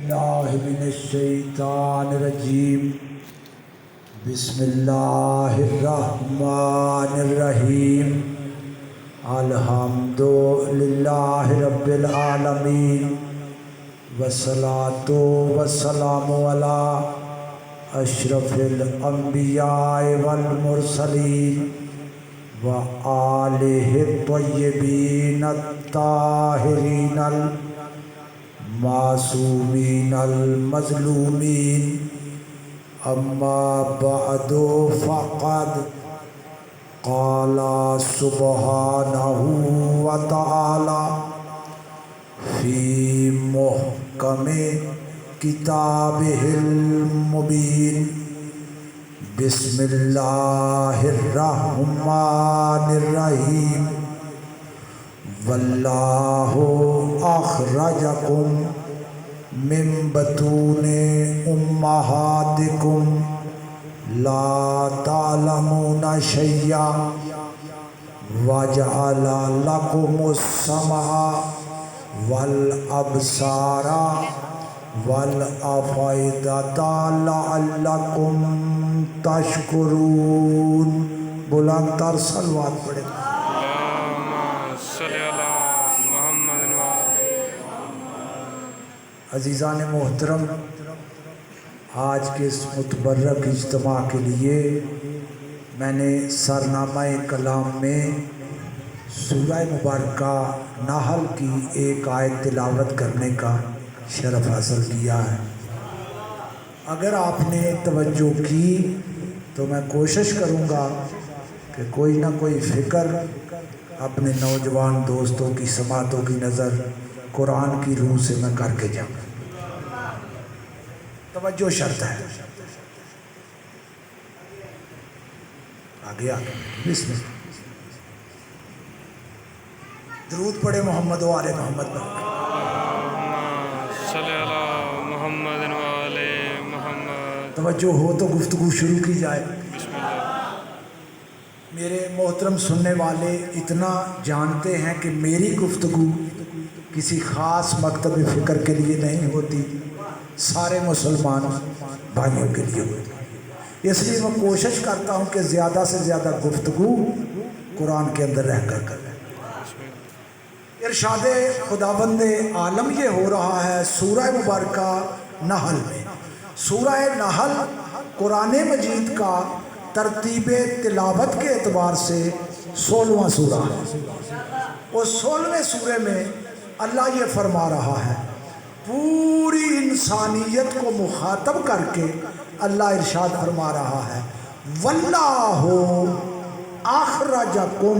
باللہ من الشیطان الرجیم بسم اللہ الرحمن الرحیم الحمد للہ رب العالمین والصلاة والسلام علی اشرف الانبیاء والمرسلین وآلہ الطیبین الطاہرین المعصومین المظلومین اما بعد فقد قال سبحانہ وتعالی فی محکم کتابہ المبین بسم اللہ الرحمن الرحیم واللہ اخرجکم من بطون امہاتکم لا تعلمون شیئا وجعل لکم السمع والابصار والافئدۃ لعلکم تشکرون۔ بلند تر صلوات پڑھیں۔ عزیزان محترم، آج کے اس متبرک اجتماع کے لیے میں نے سرنامہ کلام میں سورہ مبارکہ نحل کی ایک آیت تلاوت کرنے کا شرف حاصل کیا ہے۔ اگر آپ نے توجہ کی تو میں کوشش کروں گا کہ کوئی نہ کوئی فکر اپنے نوجوان دوستوں کی سماعتوں کی نظر قرآن کی روح سے میں کر کے جاؤں۔ توجہ شرط ہے۔ آگے بسم اللہ۔ درود پڑھے محمد و آل محمد پر۔ توجہ ہو تو گفتگو شروع کی جائے۔ میرے محترم سننے والے اتنا جانتے ہیں کہ میری گفتگو کسی خاص مکتب فکر کے لیے نہیں ہوتی، سارے مسلمان بھائیوں کے لیے ہوتی۔ اس لیے میں کوشش کرتا ہوں کہ زیادہ سے زیادہ گفتگو قرآن کے اندر رہ کر کریں۔ ارشاد خداوند عالم یہ ہو رہا ہے سورہ مبارکہ نحل میں۔ سورہ نحل قرآن مجید کا ترتیب تلاوت کے اعتبار سے 16واں سورہ ہے۔ اور 16ویں سورے میں اللہ یہ فرما رہا ہے، پوری انسانیت کو مخاطب کر کے اللہ ارشاد فرما رہا ہے، واللہ اخرجکم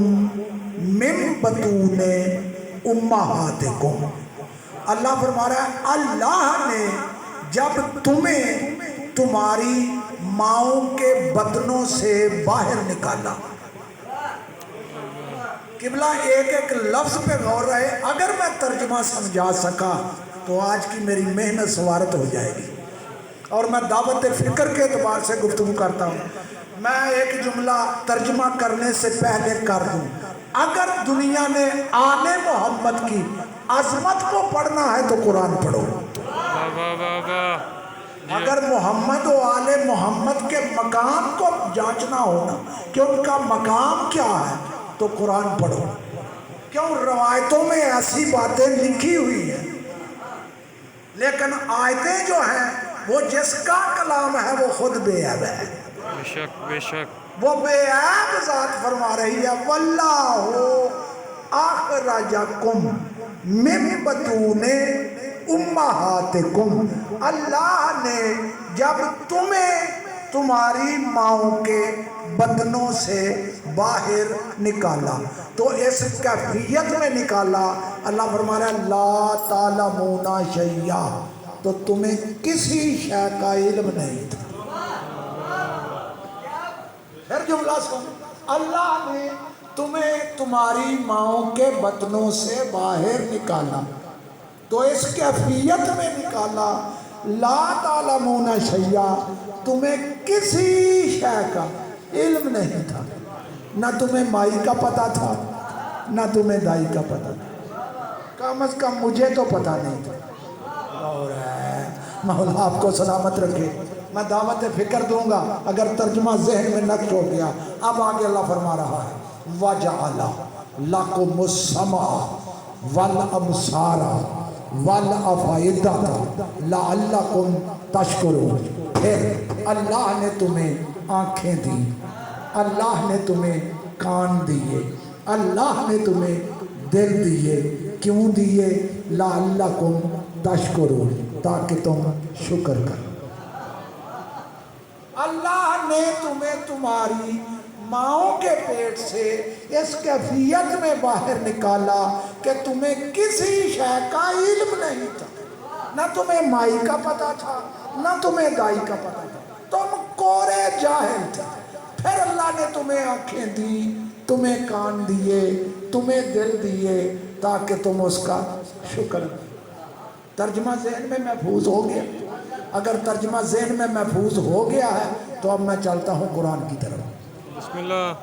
من بطون امہاتکم۔ اللہ فرما رہا ہے اللہ نے جب تمہیں تمہاری ماؤں کے بطنوں سے باہر نکالا۔ قبلہ ایک ایک لفظ پہ غور رہے، اگر میں ترجمہ سمجھا سکا تو آج کی میری محنت سوارت ہو جائے گی۔ اور میں دعوت فکر کے اعتبار سے گفتگو کرتا ہوں۔ میں ایک جملہ ترجمہ کرنے سے پہلے کر دوں، اگر دنیا نے آل محمد کی عظمت کو پڑھنا ہے تو قرآن پڑھو۔ اگر محمد و آل محمد کے مقام کو جانچنا ہونا کہ ان کا مقام کیا ہے تو قرآن پڑھو۔ کیوں؟ روایتوں میں ایسی باتیں لکھی ہوئی ہیں، لیکن آیتیں جو ہیں وہ جس کا کلام ہے وہ خود بے عیب ہے۔ بے شک بے شک وہ بے عیب ذات فرما رہی ہے، واللہ اخرجکم من بطون امہاتکم۔ اللہ نے جب تمہیں تمہاری ماؤں کے بدنوں سے باہر نکالا تو اس کیفیت میں نکالا۔ اللہ فرما رہا ہے لا تعلمون شیئا، تو تمہیں کسی شے کا علم نہیں تھا۔ پھر جملہ سن، اللہ نے تمہیں تمہاری ماؤں کے بطنوں سے باہر نکالا تو اس کیفیت میں نکالا لا تعلمون شیئا، تمہیں کسی شے کا علم نہیں تھا، نہ تمہیں مائی کا پتہ تھا نہ تمہیں دائی کا پتہ تھا، کم از کم مجھے تو پتہ نہیں تھا۔ اور مولا آپ کو سلامت رکھے۔ میں دعوت فکر دوں گا اگر ترجمہ ذہن میں نقش ہو گیا۔ اب آگے اللہ فرما رہا ہے وَجَعَلَ لَكُمُ السَّمْعَ وَالْأَبْصَارَ وَالْأَفْئِدَةَ لَعَلَّكُمْ تَشْكُرُونَ۔ پھر اللہ نے تمہیں آنکھیں دی، اللہ نے تمہیں کان دیے، اللہ نے تمہیں دل دیے۔ کیوں دیے؟ لَعَلَّكُمْ تَشْكُرُونَ، تاکہ تم شکر کرو۔ اللہ نے تمہیں تمہاری ماؤں کے پیٹ سے اس کیفیت میں باہر نکالا کہ تمہیں کسی شے کا علم نہیں تھا، نہ تمہیں مائی کا پتہ تھا نہ تمہیں دائی کا پتہ تھا، تم کورے جاہل تھے۔ پھر اللہ نے تمہیں آنکھیں دی، تمہیں کان دیے، تمہیں دل دیے تاکہ تم اس کا شکر کرو۔ ترجمہ ذہن میں محفوظ ہو گیا؟ اگر ترجمہ ذہن میں محفوظ ہو گیا ہے تو اب میں چلتا ہوں قرآن کی طرف۔ بسم اللہ۔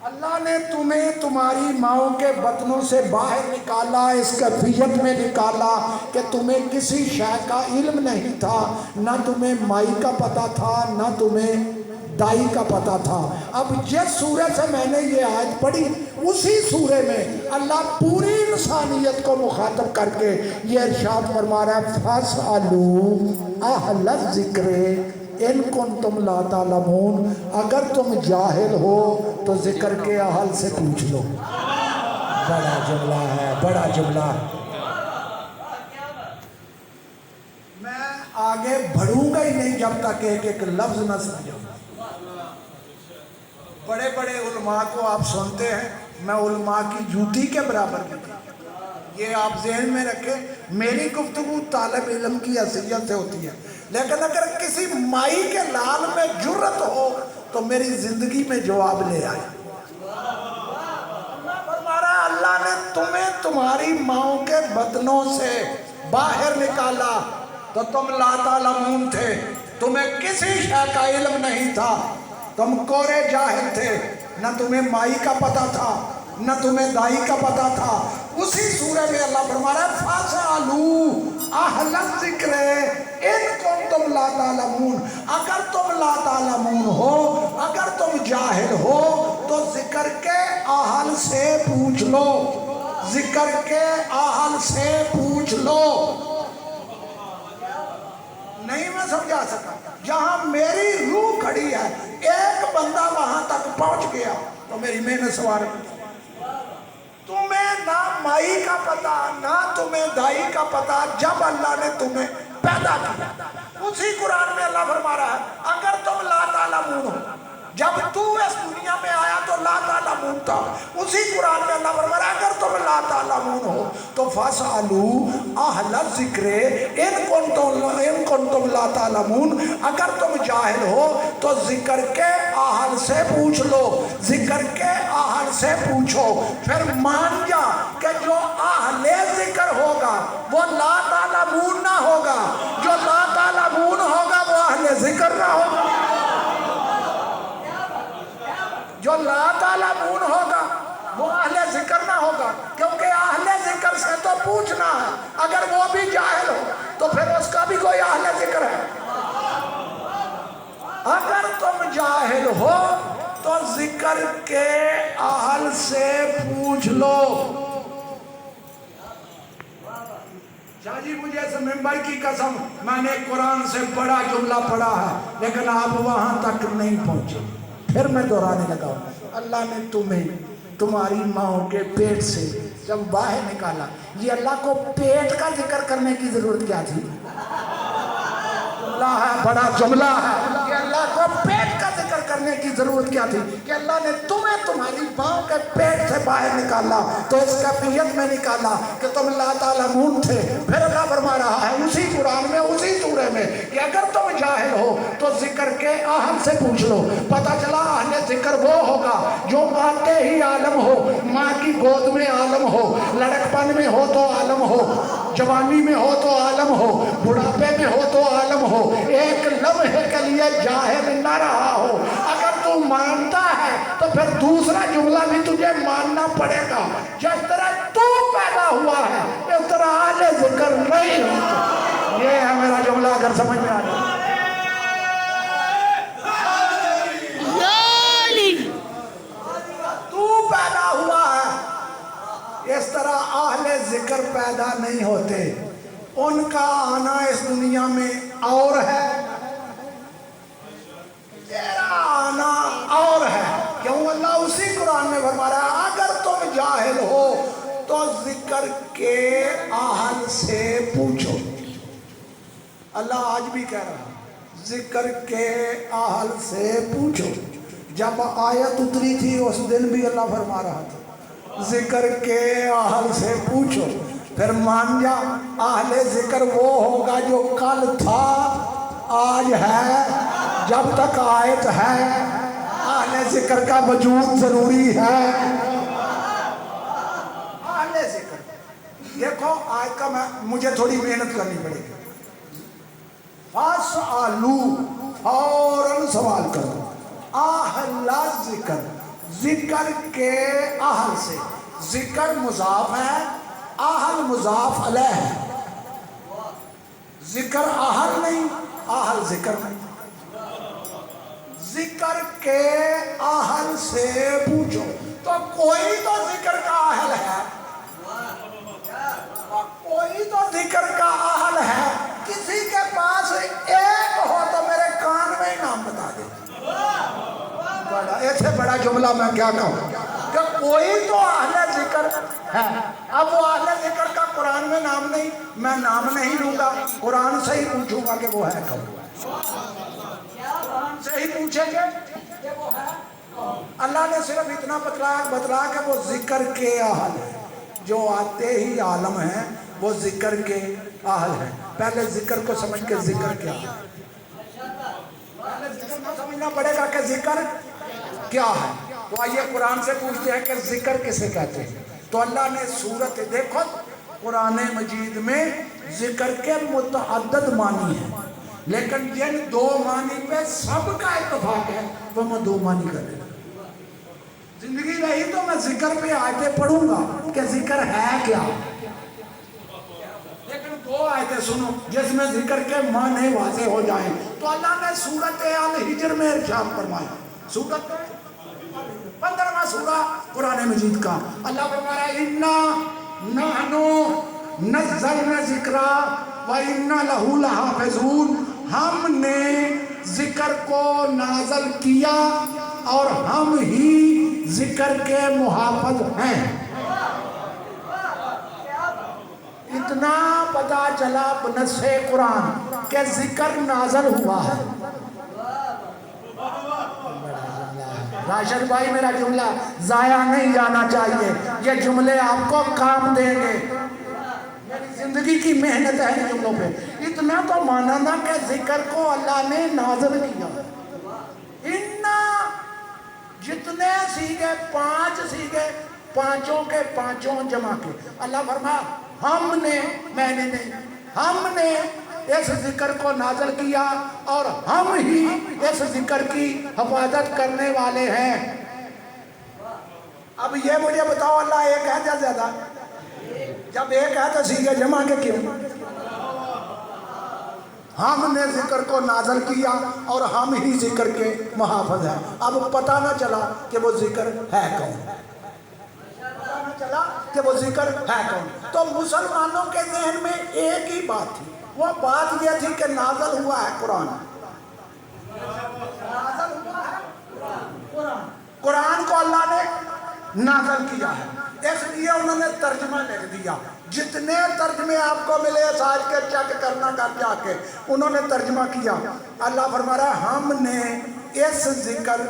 اللہ نے تمہیں تمہاری ماؤں کے بطنوں سے باہر نکالا، اس کیفیت میں نکالا کہ تمہیں کسی شے کا علم نہیں تھا، نہ تمہیں مائی کا پتہ تھا نہ تمہیں دائی کا پتہ تھا۔ اب جس سورہ سے میں نے یہ آیت پڑھی اسی سورہ میں اللہ پوری انسانیت کو مخاطب کر کے یہ ارشاد فرما رہا ہے فَاسْأَلُوا أَهْلَ الذِّكْرِ إِن كُنتُمْ لَا تَعْلَمُونَ۔ اگر تم جاہل ہو تو ذکر کے اہل سے پوچھ لو۔ بڑا جملہ ہے، بڑا جملہ ہے۔ میں آگے بڑھوں گا ہی نہیں جب تک ایک لفظ نہ سمجھوں۔ بڑے بڑے علماء کو آپ سنتے ہیں، میں علماء کی جوتی کے برابر نہیں، یہ آپ ذہن میں رکھیں۔ میری گفتگو طالب علم کی حیثیت سے ہوتی ہے، لیکن اگر کسی مائی کے لال میں جرت ہو تو میری زندگی میں جواب لے آئے۔ اللہ فرما رہا ہے اللہ نے تمہیں تمہاری ماؤں کے بطنوں سے باہر نکالا تو تم لا تعلمون تھے، تمہیں کسی شے کا علم نہیں تھا، تم کورے جاہل تھے، نہ تمہیں مائی کا پتہ تھا نہ تمہیں دائی کا پتہ تھا۔ اسی سورہ میں اللہ فرما رہا ہے فَاسْأَلُوا أَهْلَ الذِّكْرِ إِن كُنتُمْ لَا تَعْلَمُونَ۔ اگر تم لا تعلمون ہو، اگر تم جاہل ہو تو ذکر کے اہل سے پوچھ لو، ذکر کے اہل سے پوچھ لو۔ نہیں میں سمجھا سکا، جہاں میری روح کھڑی ہے ایک بندہ وہاں تک پہنچ گیا تو میری محنت سوار ہے۔ تمہیں نہ مائی کا پتہ نہ تمہیں دائی کا پتہ جب اللہ نے تمہیں پیدا کیا۔ اسی قرآن میں اللہ فرما رہا ہے اگر تم لا تعلمون ہو، جب تو اس دنیا میں آیا تو لا تعلمون تھا۔ اسی قرآن میں اللہ فرما رہا ہے اگر تم لا تعلمون ہو تو فَاسْأَلُوا أَهْلَ الذِّكْرِ إِن كُنتُمْ لَا تَعْلَمُونَ۔ اگر تم جاہل ہو تو ذکر کے اہل سے پوچھ لو، ذکر کے اہل سے پوچھو۔ پھر مان جا کہ جو اہل ذکر ہوگا وہ لا تعلمون نہ ہوگا، جو لا تعلمون ہوگا وہ اہل ذکر نہ ہوگا۔ جو لا تعلمون ہوگا وہ اہل ذکر نہ ہوگا، کیونکہ اہل ذکر سے تو پوچھنا ہے۔ اگر وہ بھی جاہل ہو تو پھر اس کا بھی کوئی اہل ذکر ہے۔ اگر تم جاہل ہو تو ذکر کے اہل سے پوچھ لو۔ شاہ جی مجھے اس ممبر کی قسم میں نے قرآن سے بڑا جملہ پڑھا ہے لیکن آپ وہاں تک نہیں پہنچے۔ پھر میں دہرانے لگا ہوں اللہ نے تمہیں تمہاری ماؤں کے پیٹ سے جب باہر نکالا۔ یہ اللہ کو پیٹ کا ذکر کرنے کی ضرورت کیا تھی؟ جملہ ہے، بڑا جملہ ہے کہ اللہ کو پیٹ کا ذکر کرنے کی ضرورت کیا تھی کہ اللہ نے تمہیں تمہاری ماؤں کے پیٹ سے باہر نکالا تو اس کیفیت میں نکالا کہ تم لا تعلمون تھے۔ پھر اللہ فرما رہا ہے اسی قرآن میں اسی سورہ میں کہ اگر تم جاہل ہو تو ذکر کے اہل سے پوچھ لو۔ پتہ چلا اہل ذکر وہ ہوگا جو آتے ہی عالم ہو، ماں کی گود میں عالم ہو، لڑکپن میں ہو تو عالم ہو، جوانی میں ہو تو عالم ہو، بڑھاپے میں ہو تو عالم ہو، ایک لمحے کے لیے جاہل نہ رہا ہو۔ اگر تو مانتا ہے تو پھر دوسرا جملہ بھی تجھے ماننا پڑے گا، جس طرح تو پیدا ہوا ہے اس طرح اہل ذکر نہیں ہوتا۔ یہ ہے میرا جملہ۔ اگر سمجھ میں آ جائے. تو پیدا ہوا ہے. اس طرح اہل ذکر پیدا نہیں ہوتے. ان کا آنا اس دنیا میں اور ہے، تیرا آنا اور ہے. کیوں؟ اللہ اسی قرآن میں فرما رہا ہے اگر تم جاہل ہو تو ذکر کے اہل سے پوچھو. اللہ آج بھی کہہ رہا ہے ذکر کے اہل سے پوچھو. جب آیت اتری تھی اس دن بھی اللہ فرما رہا تھا ذکر کے اہل سے پوچھو. پھر مان جا اہل ذکر وہ ہوگا جو کل تھا، آج ہے، جب تک آیت ہے. اہل ذکر کا وجود ضروری ہے. اہل ذکر دیکھو آیت کا مجھے تھوڑی محنت کرنی پڑے گی. فَاسْأَلُوا فوراً سوال کرو. اہل ذکر، ذکر کے اہل سے. ذکر مضاف ہے، اہل مضاف علیہ ہے. ذکر اہل نہیں، اہل ذکر نہیں. ذکر کے اہل سے پوچھو. تو کوئی تو ذکر کا اہل ہے، کوئی تو ذکر کا اہل ہے. کسی کے پاس ایک ہو تو میرے کان میں نام بتا دے. ایسے بڑا جملہ میں کیا کہوں کہ کوئی تو اہل ذکر ہے. اب وہ اہل ذکر کا قرآن میں نام نہیں، میں نام نہیں لوں گا، قرآن سے ہی پوچھوں گا کہ وہ ہے کون. قرآن سے ہی پوچھیں گے کہ وہ ہے کون. اللہ نے صرف اتنا بتلایا کہ وہ ذکر کے اہل ہے. جو آتے ہی عالم ہیں وہ ذکر کے اہل ہیں. پہلے ذکر کو سمجھ کے ذکر کیا ہے، پہلے ذکر کو سمجھنا پڑے گا کہ ذکر کیا ہے. تو آئیے قرآن سے پوچھتے ہیں کہ ذکر کسے کہتے ہیں. تو اللہ نے سورت دیکھو قرآن مجید میں ذکر کے متعدد معنی ہیں، لیکن جن دو معنی پہ سب کا اتفاق ہے وہ میں دو معنی کر دیں. زندگی رہی تو میں ذکر پہ آیتیں پڑھوں گا کہ ذکر ہے کیا، لیکن دو آیتیں سنو جس میں ذکر کے معنی واضح ہو جائیں. تو اللہ نے سورت الحجر میں ارشاد فرمایا، سورت 15واں سورہ قرآن مجید کا. اللہ فرمایا اِنَّا نَحْنُ نَزَّلْنَا ذِكْرَا وَإِنَّا لَهُ لَحَافِظُونَ. ہم نے ذکر کو نازل کیا اور ہم ہی ذکر کے محافظ ہیں. اتنا پتا چلا بنص قرآن کہ ذکر نازل ہوا ہے. راشد بھائی میرا جملہ ضائع نہیں جانا چاہیے، یہ جملے آپ کو کام دیں گے. میری زندگی کی محنت ہے ان جملوں پہ. اتنا تو ماننا کہ ذکر کو اللہ نے نازل کیا. جتنے سیگے 5 سیگے، پانچوں کے پانچوں جمع کے. اللہ فرمایا ہم نے، میں نے نہیں، ہم نے اس ذکر کو نازل کیا اور ہم ہی اس ذکر کی حفاظت کرنے والے ہیں. اب یہ مجھے بتاؤ اللہ ایک ہے یا زیادہ؟ جب ایک ہے تو سیگے جمع کے کیوں؟ ہم نے ذکر کو نازل کیا اور ہم ہی ذکر کے محافظ ہیں. اب پتہ نہ چلا کہ وہ ذکر ہے کون، پتہ نہ چلا کہ وہ ذکر ہے کون. تو مسلمانوں کے ذہن میں ایک ہی بات تھی، وہ بات یہ تھی کہ نازل ہوا ہے قرآن. نازل ہوا ہے قرآن. قرآن کو اللہ نے نازل کیا ہے، اس لیے انہوں نے ترجمہ لکھ دیا. جتنے ترجمے آپ کو ملے ساج کے چیک کرنا گھر جا کے، انہوں نے ترجمہ کیا. اللہ فرما رہا ہے ہم نے اس ذکر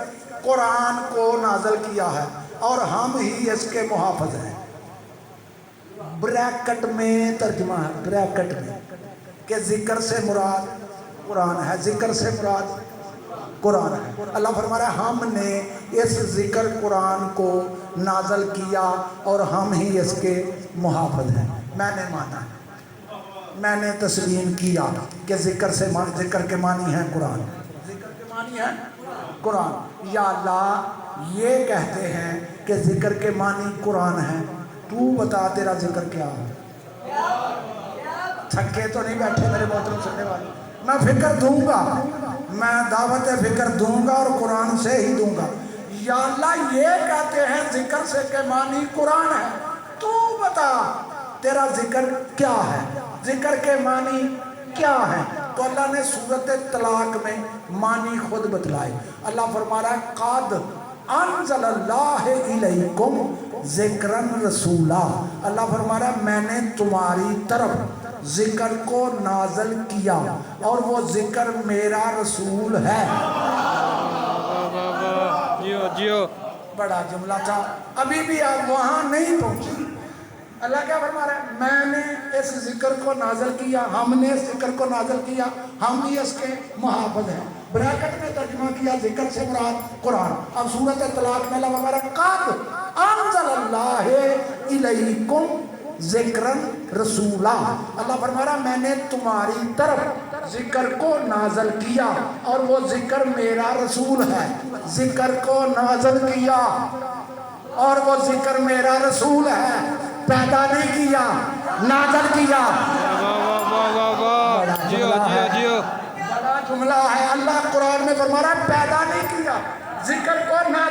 قرآن کو نازل کیا ہے اور ہم ہی اس کے محافظ ہیں. بریکٹ میں ترجمہ ہے، بریکٹ میں، کہ ذکر سے مراد قرآن ہے، ذکر سے مراد قرآن ہے. اللہ فرما رہا ہے ہم نے اس ذکر قرآن کو نازل کیا اور ہم ہی اس کے محافظ ہیں. میں نے مانا، میں نے تسلیم کیا کہ ذکر کے معنی ہے قرآن. ذکر کے معنی ہے قرآن. یا اللہ یہ کہتے ہیں کہ ذکر کے معنی قرآن ہے، تو بتا تیرا ذکر کیا ہے. تھکے تو نہیں بیٹھے میرے محترم سننے والے؟ میں فکر دوں گا، میں دعوت فکر دوں گا اور قرآن سے ہی دوں گا۔ یا اللہ یہ کہتے ہیں ذکر سے کہ معنی قرآن ہے، تو بتا تیرا ذکر کیا ہے، ذکر کے معنی کیا ہے؟ تو اللہ نے سورۃ طلاق میں معنی خود بتلائے۔ اللہ فرما رہا ہے قَدْ انزل اللہ الیکم ذکرن رسولا، اللہ فرما رہا ہے میں نے تمہاری طرف ذکر کو نازل کیا اور وہ ذکر میرا رسول ہے۔ جیو جیو بڑا جملہ تھا، ابھی بھی آپ وہاں نہیں پہنچے۔ اللہ کیا فرما رہا ہے؟ میں نے اس ذکر کو نازل کیا، ہم نے اس ذکر کو نازل کیا، ہم ہی اس کے محافظ ہیں۔ بریکٹ میں ترجمہ کیا ذکر سے مراد قرآن۔ اب سورۃ طلاق میں اللہ فرما رہا ہے قَدْ انزل اللہ الیکم ذکرن رسولا، اللہ فرما رہا ہے میں نے تمہاری طرف ذکر کو نازل کیا اور وہ ذکر میرا رسول ہے۔ ذکر کو نازل کیا اور وہ ذکر میرا رسول ہے، پیدا نہیں کیا، نازل کیا۔ واہ واہ واہ واہ، جیو جیو جیو، بڑا جملہ ہے۔ اللہ قرآن میں فرما رہا ہے پیدا نہیں کیا، ذکر کو نازل